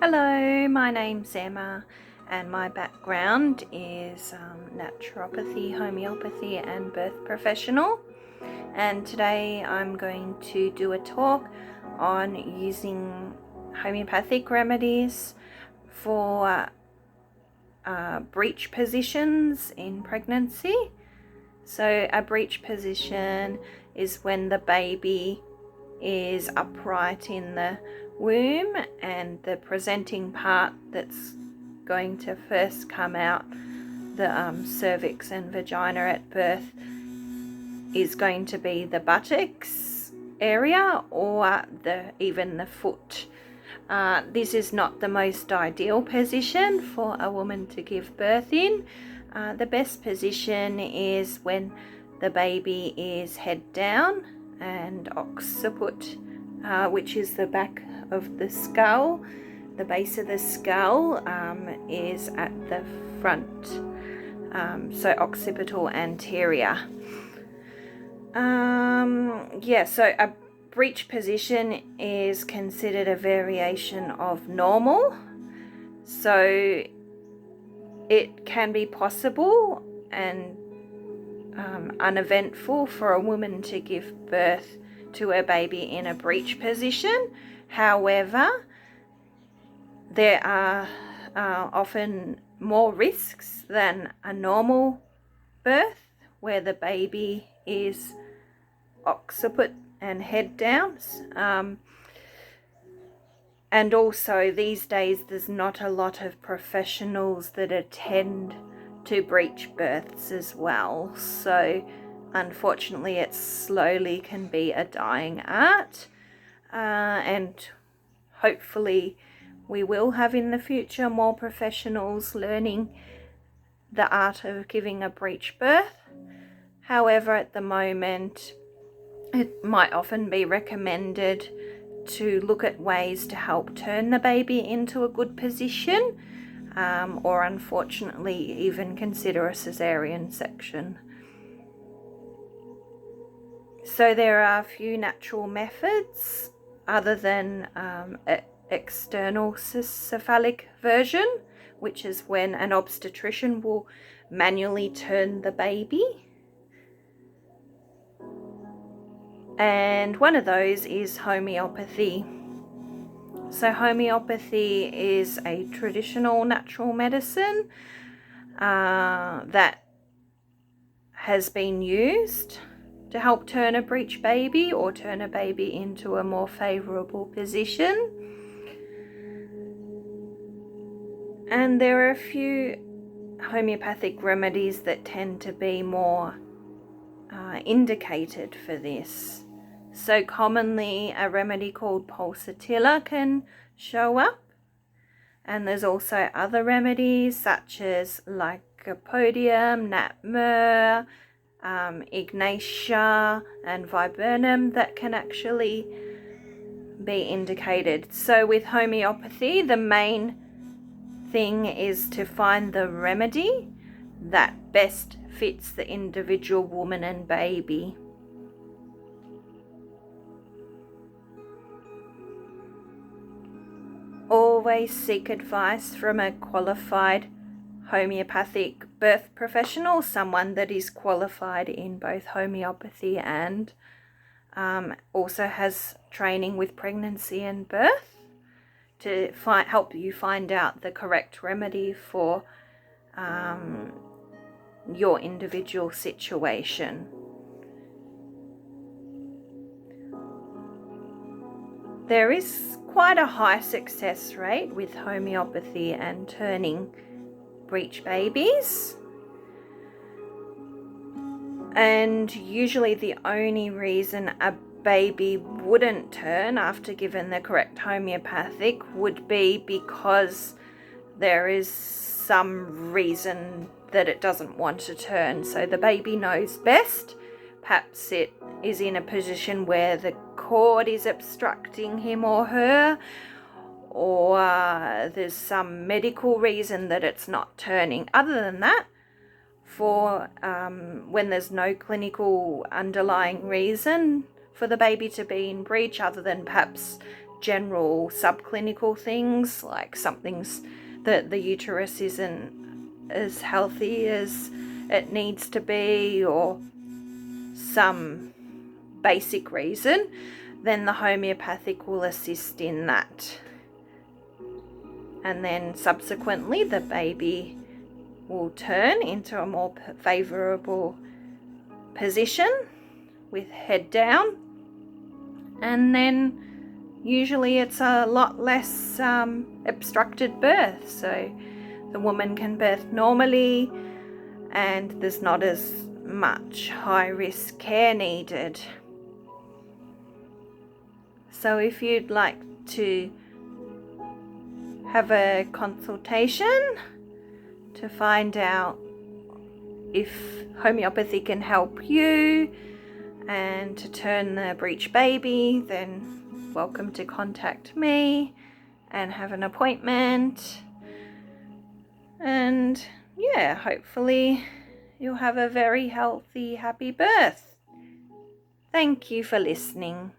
Hello, my name's Emma and my background is naturopathy, homeopathy and birth professional, and today I'm going to do a talk on using homeopathic remedies for breech positions in pregnancy. So a breech position is when the baby is upright in the womb and the presenting part that's going to first come out, the cervix and vagina at birth, is going to be the buttocks area or even the foot. This is not the most ideal position for a woman to give birth in. The best position is when the baby is head down and occiput, which is the back of the skull. The base of the skull is at the front, so occipital anterior. So a breech position is considered a variation of normal, so it can be possible and uneventful for a woman to give birth to her baby in a breech position. However, there are often more risks than a normal birth where the baby is occiput and head down. And also these days there's not a lot of professionals that attend to breech births as well, so unfortunately it slowly can be a dying art, and hopefully we will have in the future more professionals learning the art of giving a breech birth. However, at the moment it might often be recommended to look at ways to help turn the baby into a good position, or unfortunately even consider a cesarean section. So there are a few natural methods other than external cephalic version, which is when an obstetrician will manually turn the baby. And one of those is homeopathy. So homeopathy is a traditional natural medicine that has been used to help turn a breech baby or turn a baby into a more favorable position. And there are a few homeopathic remedies that tend to be more indicated for this. So commonly a remedy called pulsatilla can show up, and there's also other remedies such as lycopodium, nat-mur, ignatia and viburnum that can actually be indicated. So with homeopathy, the main thing is to find the remedy that best fits the individual woman and baby. Always seek advice from a qualified homeopathic birth professional, someone that is qualified in both homeopathy and also has training with pregnancy and birth, to help you find out the correct remedy for your individual situation. There is quite a high success rate with homeopathy and turning breech babies, and usually the only reason a baby wouldn't turn after given the correct homeopathic would be because there is some reason that it doesn't want to turn. So the baby knows best. Perhaps it is in a position where the cord is obstructing him or her, or there's some medical reason that it's not turning. Other than that, for when there's no clinical underlying reason for the baby to be in breech other than perhaps general subclinical things, like something's that the uterus isn't as healthy as it needs to be, or some basic reason, then the homeopathic will assist in that. And then subsequently the baby will turn into a more favourable position with head down, and then usually it's a lot less obstructed birth, so the woman can birth normally and there's not as much high risk care needed. So if you'd like to have a consultation to find out if homeopathy can help you and to turn the breech baby, then welcome to contact me and have an appointment. And yeah, hopefully you'll have a very healthy, happy birth. Thank you for listening.